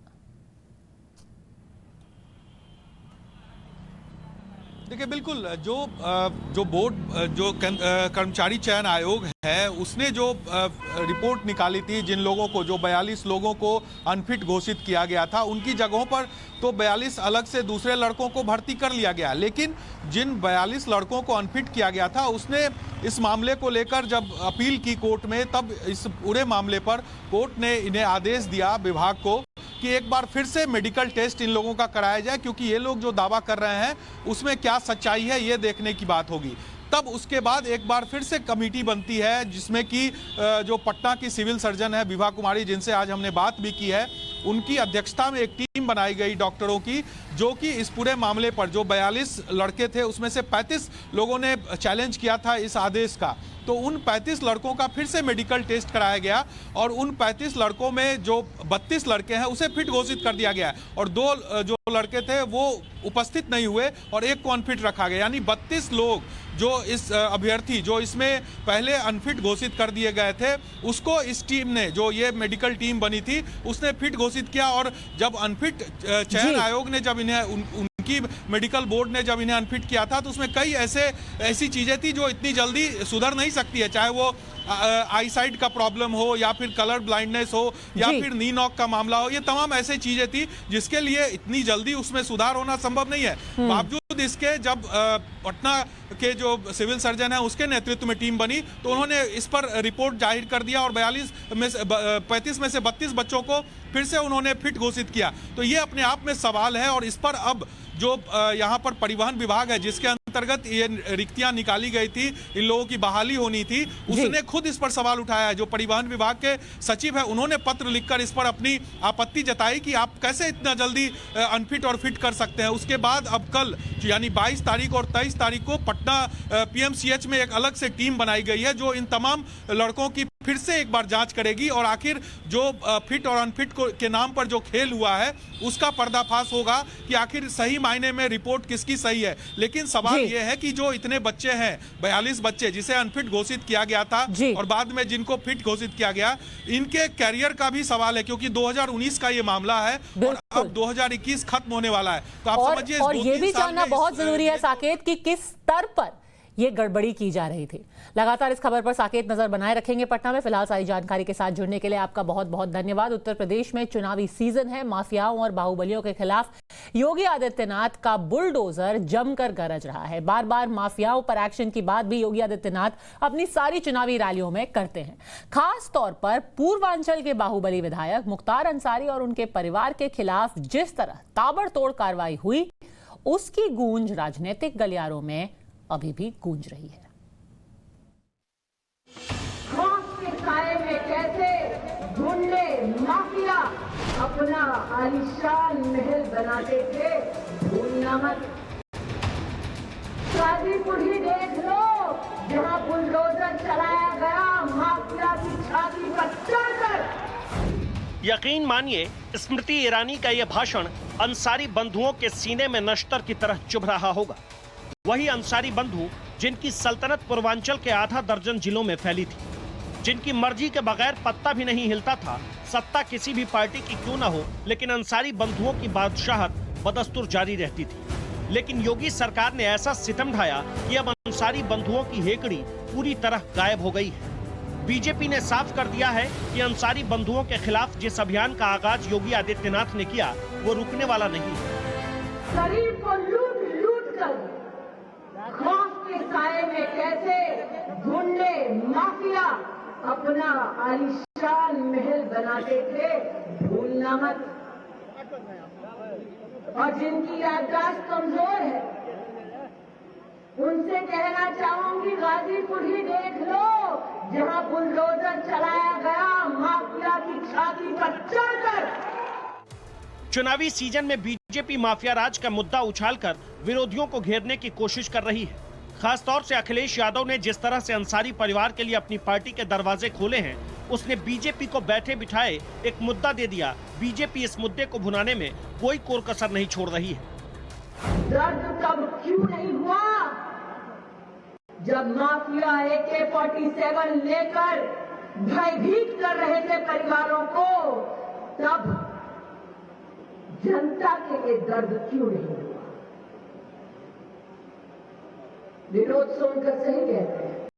देखिए, बिल्कुल जो बोर्ड जो कर्मचारी चयन आयोग है उसने जो रिपोर्ट निकाली थी, जिन लोगों को, जो 42 लोगों को अनफिट घोषित किया गया था, उनकी जगहों पर तो 42 अलग से दूसरे लड़कों को भर्ती कर लिया गया। लेकिन जिन 42 लड़कों को अनफिट किया गया था, उसने इस मामले को लेकर जब अपील की कोर्ट में, तब इस पूरे मामले पर कोर्ट ने इन्हें आदेश दिया विभाग को कि एक बार फिर से मेडिकल टेस्ट इन लोगों का कराया जाए, क्योंकि ये लोग जो दावा कर रहे हैं उसमें क्या सच्चाई है ये देखने की बात होगी। तब उसके बाद एक बार फिर से कमेटी बनती है, जिसमें कि जो पटना की सिविल सर्जन है विभा कुमारी, जिनसे आज हमने बात भी की है, उनकी अध्यक्षता में एक टीम बनाई गई डॉक्टरों की, जो कि इस पूरे मामले पर जो 42 लड़के थे उसमें से 35 लोगों ने चैलेंज किया था इस आदेश का, तो उन 35 लड़कों का फिर से मेडिकल टेस्ट कराया गया और उन 35 लड़कों में जो 32 लड़के हैं उसे फिट घोषित कर दिया गया और 2 जो लड़के थे वो उपस्थित नहीं हुए और 1 को अनफिट रखा गया। यानी 32 लोग जो इस अभ्यर्थी जो इसमें पहले अनफिट घोषित कर दिए गए थे, उसको इस टीम ने, जो ये मेडिकल टीम बनी थी, उसने फिट घोषित किया। और जब अनफिट चयन आयोग ने जब इन्हें उनकी मेडिकल बोर्ड ने जब इन्हें अनफिट किया था, तो उसमें कई ऐसी चीजें थी जो इतनी जल्दी सुधर नहीं सकती है, चाहे वो आई साइट का प्रॉब्लम हो या फिर कलर ब्लाइंडनेस हो या फिर नी नॉक का मामला हो। ये तमाम ऐसी चीजें थी जिसके लिए इतनी जल्दी उसमें सुधार होना संभव नहीं है। बावजूद इसके जब पटना के जो सिविल सर्जन है उसके नेतृत्व में टीम बनी तो उन्होंने इस पर रिपोर्ट जाहिर कर दिया और 35 में से 32 बच्चों को फिर से उन्होंने फिट घोषित किया। तो ये अपने आप में सवाल है और इस पर अब जो यहाँ पर परिवहन विभाग है जिसके अंतर्गत ये रिक्तियां निकाली गई थी, इन लोगों की बहाली होनी थी, उसने खुद इस पर सवाल उठाया है। जो परिवहन विभाग के सचिव है उन्होंने पत्र लिखकर इस पर अपनी आपत्ति जताई कि आप कैसे इतना जल्दी अनफिट और फिट कर सकते हैं। उसके बाद अब कल यानी 22 तारीख और 23 तारीख को पटना पीएमसीएच में एक अलग से टीम बनाई गई है जो इन तमाम लड़कों की फिर से एक बार जांच करेगी और आखिर जो फिट और अनफिट के नाम पर जो खेल हुआ है उसका पर्दाफाश होगा कि आखिर सही मायने में रिपोर्ट किसकी सही है। लेकिन सवाल यह है कि जो इतने बच्चे हैं 42 बच्चे जिसे अनफिट घोषित किया गया था और बाद में जिनको फिट घोषित किया गया, इनके कैरियर का भी सवाल है क्योंकि 2019 का ये मामला है और अब 2021 खत्म होने वाला है। तो आप समझिए
और ये भी जानना बहुत जरूरी है साकेत कि किस स्तर पर ये गड़बड़ी की जा रही थी। लगातार इस खबर पर साकेत नजर बनाए रखेंगे पटना में। फिलहाल सारी जानकारी के साथ जुड़ने के लिए आपका बहुत बहुत धन्यवाद। उत्तर प्रदेश में चुनावी सीजन है, माफियाओं और बाहुबलियों के खिलाफ योगी आदित्यनाथ का बुलडोजर जमकर गरज रहा है। बार बार माफियाओं पर एक्शन की बात भी योगी आदित्यनाथ अपनी सारी चुनावी रैलियों में करते हैं। खास तौर पर पूर्वांचल के बाहुबली विधायक मुख्तार अंसारी और उनके परिवार के खिलाफ जिस तरह ताबड़तोड़ कार्रवाई हुई उसकी गूंज राजनीतिक गलियारों में अभी भी गूंज रही है।
के साए में कैसे गुंडे माफिया अपना आलीशान महल बनाते थे, भूलना मत। गाजीपुर ही देख लो जहां बुलडोजर चलाया गया माफिया की छाती पर चढ़कर।
यकीन मानिए स्मृति ईरानी का यह भाषण अंसारी बंधुओं के सीने में नश्तर की तरह चुभ रहा होगा। वही अंसारी बंधु जिनकी सल्तनत पूर्वांचल के आधा दर्जन जिलों में फैली थी, जिनकी मर्जी के बगैर पत्ता भी नहीं हिलता था, सत्ता किसी भी पार्टी की क्यों ना हो, लेकिन अंसारी बंधुओं की बादशाहत बदस्तूर जारी रहती थी। लेकिन योगी सरकार ने ऐसा सितम ढाया कि अब अंसारी बंधुओं की हेकड़ी पूरी तरह गायब हो गई है। बीजेपी ने साफ कर दिया है कि अंसारी बंधुओं के खिलाफ जिस अभियान का आगाज योगी आदित्यनाथ ने किया वो रुकने वाला नहीं है।
गरीब को लूट लूट कर खौफ के साए में कैसे गुंडे माफिया अपना आलीशान महल बनाते थे, भूलना मत। और जिनकी याददाश्त कमजोर है उनसे कहना चाहूंगी गाजीपुर ही देख लो जहां बुलडोजर चलाया गया माफिया की छाती पर चढ़कर।
चुनावी सीजन में बीजेपी माफिया राज का मुद्दा उछालकर विरोधियों को घेरने की कोशिश कर रही है। खासतौर से अखिलेश यादव ने जिस तरह से अंसारी परिवार के लिए अपनी पार्टी के दरवाजे खोले हैं, उसने बीजेपी को बैठे बिठाए एक मुद्दा दे दिया। बीजेपी इस मुद्दे को भुनाने में कोई कोर कसर नहीं छोड़ रही है।
दर्द तब क्यों नहीं हुआ जब माफिया AK-47 लेकर भयभीत कर रहे थे परिवारों को, तब जनता के लिए दर्द क्यों नहीं हुआ। विरोध सुनकर सही कहते हैं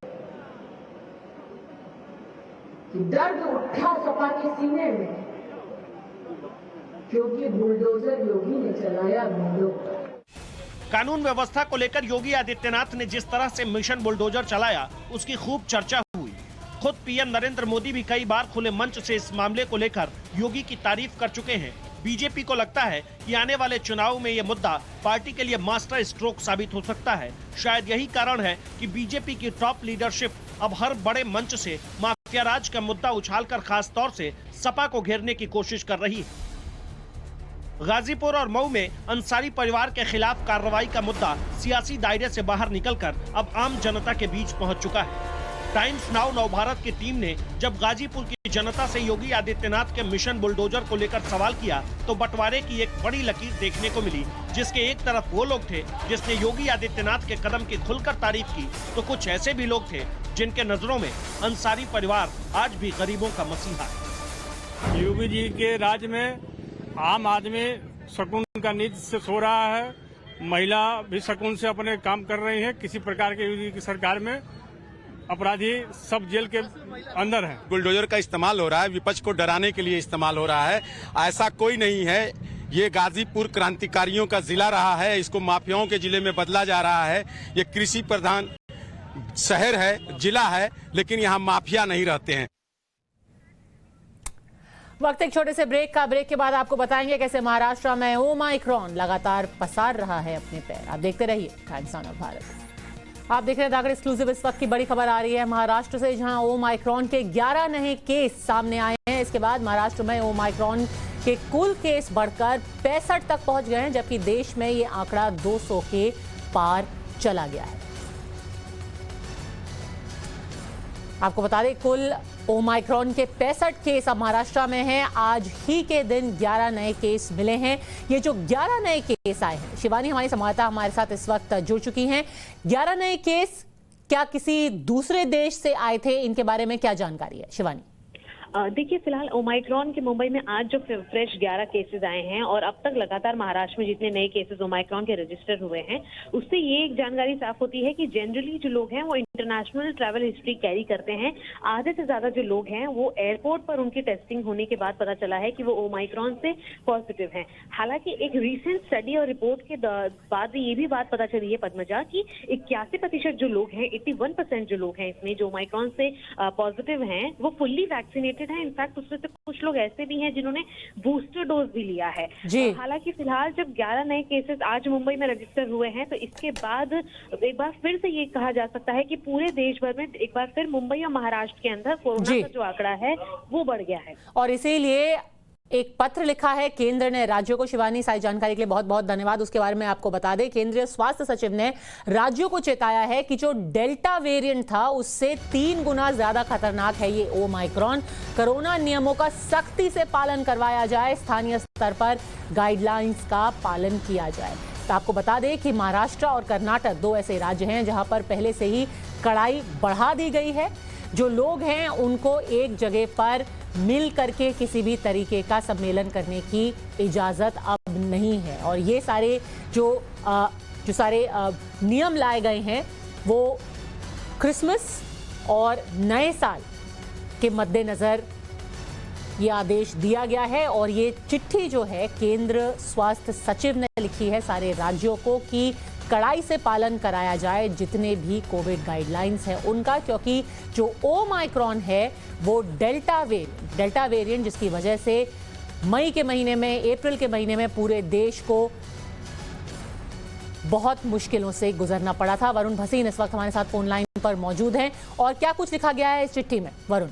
कि दर्द उठा सपा के सीने में क्योंकि बुलडोजर योगी ने चलाया गुंडों पर।
कानून व्यवस्था को लेकर योगी आदित्यनाथ ने जिस तरह से मिशन बुलडोजर चलाया उसकी खूब चर्चा हुई। खुद पीएम नरेंद्र मोदी भी कई बार खुले मंच से इस मामले को लेकर योगी की तारीफ कर चुके हैं। बीजेपी को लगता है कि आने वाले चुनाव में यह मुद्दा पार्टी के लिए मास्टर स्ट्रोक साबित हो सकता है। शायद यही कारण है कि बीजेपी की टॉप लीडरशिप अब हर बड़े मंच से माफिया राज का मुद्दा उछालकर खास तौर से सपा को घेरने की कोशिश कर रही है। गाजीपुर और मऊ में अंसारी परिवार के खिलाफ कार्रवाई का मुद्दा सियासी दायरे से बाहर निकलकर अब आम जनता के बीच पहुंच चुका है। टाइम्स नाउ नवभारत की टीम ने जब गाजीपुर की जनता से योगी आदित्यनाथ के मिशन बुलडोजर को लेकर सवाल किया तो बंटवारे की एक बड़ी लकीर देखने को मिली, जिसके एक तरफ वो लोग थे जिसने योगी आदित्यनाथ के कदम की खुलकर तारीफ की, तो कुछ ऐसे भी लोग थे जिनके नजरों में अंसारी परिवार आज भी गरीबों का मसीहा है।
योगी जी के राज में आम आदमी सुकून का नींद से सो रहा है, महिला भी सुकून से अपने काम कर रही है। किसी प्रकार के योगी की सरकार में अपराधी सब जेल के अंदर है।
बुलडोजर का इस्तेमाल हो रहा है, विपक्ष को डराने के लिए इस्तेमाल हो रहा है। ऐसा कोई नहीं है ये गाजीपुर क्रांतिकारियों का जिला रहा है, इसको माफियाओं के जिले में बदला जा रहा है। ये कृषि प्रधान शहर है, जिला है, लेकिन यहाँ माफिया नहीं रहते हैं।
वक्त एक छोटे से ब्रेक का। ब्रेक के बाद आपको बताएंगे कैसे महाराष्ट्र में ओमाइक्रॉन लगातार पसार रहा है अपने पैर। आप देखते रहिए टाइम्स ऑफ भारत। आप देख रहे हैं धाकड़ एक्सक्लूसिव। इस वक्त की बड़ी खबर आ रही है महाराष्ट्र से, जहां ओमाइक्रॉन के 11 नए केस सामने आए हैं। इसके बाद महाराष्ट्र में ओमाइक्रॉन के कुल केस बढ़कर 65 तक पहुंच गए हैं, जबकि देश में ये आंकड़ा 200 के पार चला गया है। आपको बता दें कुल ओमाइक्रॉन के 65 केस अब महाराष्ट्र में हैं। आज ही के दिन 11 नए केस मिले हैं। ये जो 11 नए केस आए हैं, शिवानी हमारी संवाददाता हमारे साथ इस वक्त जुड़ चुकी हैं। 11 नए केस क्या किसी दूसरे देश से आए थे? इनके बारे में क्या जानकारी है शिवानी?
देखिए, फिलहाल ओमाइक्रॉन के मुंबई में आज जो फ्रेश 11 केसेस आए हैं और अब तक लगातार महाराष्ट्र में जितने नए केसेस ओमाइक्रॉन के रजिस्टर हुए हैं, उससे ये एक जानकारी साफ होती है कि जनरली जो लोग हैं वो इंटरनेशनल ट्रैवल हिस्ट्री कैरी करते हैं। आधे से ज्यादा जो लोग हैं वो एयरपोर्ट पर उनकी टेस्टिंग होने के बाद पता चला है कि वो ओमाइक्रॉन से पॉजिटिव हैं। हालांकि एक रिसेंट स्टडी और रिपोर्ट के बाद ये भी बात पता चली है पद्मजा की 81% जो लोग हैं, 81% जो लोग हैं इसमें जो ओमाइक्रॉन से पॉजिटिव हैं वो फुल्ली वैक्सीनेटेड है। इनफैक्ट उसमें से कुछ लोग ऐसे भी हैं जिन्होंने बूस्टर डोज भी लिया है। हालांकि फिलहाल जब 11 नए केसेस आज मुंबई में रजिस्टर हुए हैं, तो इसके बाद एक बार फिर से ये कहा जा सकता है कि पूरे देश भर में एक बार फिर मुंबई और महाराष्ट्र के अंदर कोरोना का जो आंकड़ा है वो बढ़ गया है
और इसीलिए एक पत्र लिखा है केंद्र ने राज्यों को। शिवानी, सारी जानकारी के लिए बहुत बहुत धन्यवाद। उसके बारे में आपको बता दें, केंद्रीय स्वास्थ्य सचिव ने राज्यों को चेताया है कि जो डेल्टा वेरिएंट था उससे 3 गुना ज्यादा खतरनाक है ये ओमाइक्रॉन। कोरोना नियमों का सख्ती से पालन करवाया जाए, स्थानीय स्तर पर गाइडलाइंस का पालन किया जाए। तो आपको बता दें कि महाराष्ट्र और कर्नाटक 2 ऐसे राज्य हैं जहां पर पहले से ही कड़ाई बढ़ा दी गई है। जो लोग हैं उनको एक जगह पर मिल करके किसी भी तरीके का सम्मेलन करने की इजाज़त अब नहीं है। और ये सारे जो सारे नियम लाए गए हैं वो क्रिसमस और नए साल के मद्देनज़र ये आदेश दिया गया है। और ये चिट्ठी जो है केंद्र स्वास्थ्य सचिव ने लिखी है सारे राज्यों को कि कड़ाई से पालन कराया जाए जितने भी कोविड गाइडलाइंस हैं उनका, क्योंकि जो ओमाइक्रॉन है वो डेल्टा वेरिएंट जिसकी वजह से मई के महीने में, अप्रैल के महीने में पूरे देश को बहुत मुश्किलों से गुजरना पड़ा था। वरुण भसीन इस वक्त हमारे साथ फोन लाइन पर मौजूद हैं और क्या कुछ लिखा गया है इस चिट्ठी में? वरुण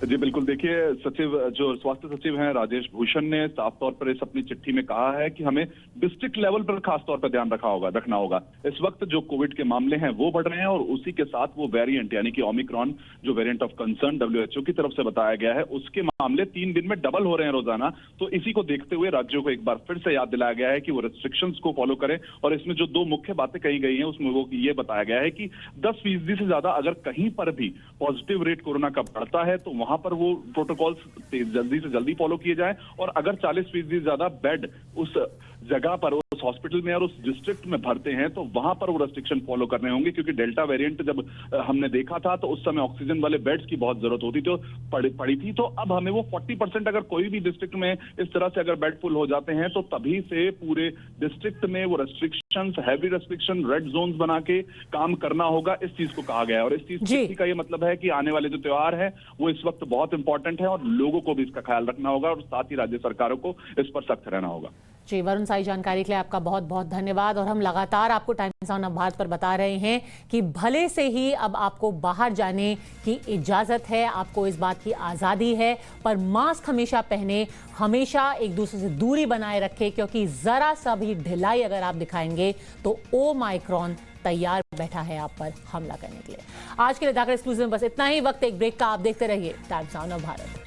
जी बिल्कुल, देखिए सचिव जो स्वास्थ्य सचिव हैं राजेश भूषण ने साफ तौर पर इस अपनी चिट्ठी में कहा है कि हमें डिस्ट्रिक्ट लेवल पर खास तौर पर ध्यान रखना होगा। इस वक्त जो कोविड के मामले हैं वो बढ़ रहे हैं और उसी के साथ वो वेरिएंट यानी कि ओमिक्रॉन जो वेरिएंट ऑफ कंसर्न WHO की तरफ से बताया गया है उसके मामले 3 दिन में डबल हो रहे हैं रोजाना। तो इसी को देखते हुए राज्यों को एक बार फिर से याद दिलाया गया है कि वो रिस्ट्रिक्शंस को फॉलो करें। और इसमें जो 2 मुख्य बातें कही गई हैं उसमें वो ये बताया गया है कि 10% से ज्यादा अगर कहीं पर भी पॉजिटिव रेट कोरोना का बढ़ता है तो वहां पर वो प्रोटोकॉल्स जल्दी से जल्दी फॉलो किए जाएं। और अगर 40% से ज्यादा बेड उस जगह पर, उस हॉस्पिटल में और उस डिस्ट्रिक्ट में भरते हैं तो वहां पर वो रेस्ट्रिक्शन फॉलो करने होंगे, क्योंकि डेल्टा वेरिएंट जब हमने देखा था तो उस समय ऑक्सीजन वाले बेड्स की बहुत जरूरत होती तो पड़ी थी। तो अब हमें वो 40% अगर कोई भी डिस्ट्रिक्ट में इस तरह से अगर बेड फुल हो जाते हैं तो तभी से पूरे डिस्ट्रिक्ट में वो restrictions, heavy restriction, red zones बना के काम करना होगा। इस चीज को कहा गया है और इस चीज का ये मतलब है कि आने वाले जो त्योहार है वो इस वक्त बहुत इंपॉर्टेंट है और लोगों को भी इसका ख्याल रखना होगा और साथ ही राज्य सरकारों को इस पर सख्त रहना होगा।
जी वरुण, सारी जानकारी के लिए आपका बहुत बहुत धन्यवाद। और हम लगातार आपको टाइम्स ऑफ भारत पर बता रहे हैं कि भले से ही अब आपको बाहर जाने की इजाजत है, आपको इस बात की आज़ादी है, पर मास्क हमेशा पहने, हमेशा एक दूसरे से दूरी बनाए रखें, क्योंकि जरा सा भी ढिलाई अगर आप दिखाएंगे तो ओमाइक्रॉन तैयार बैठा है आप पर हमला करने के लिए। आज के लिए धाकड़ एक्सक्लूसिव में बस इतना ही। वक्त एक ब्रेक का, आप देखते रहिए टाइम्स ऑफ भारत।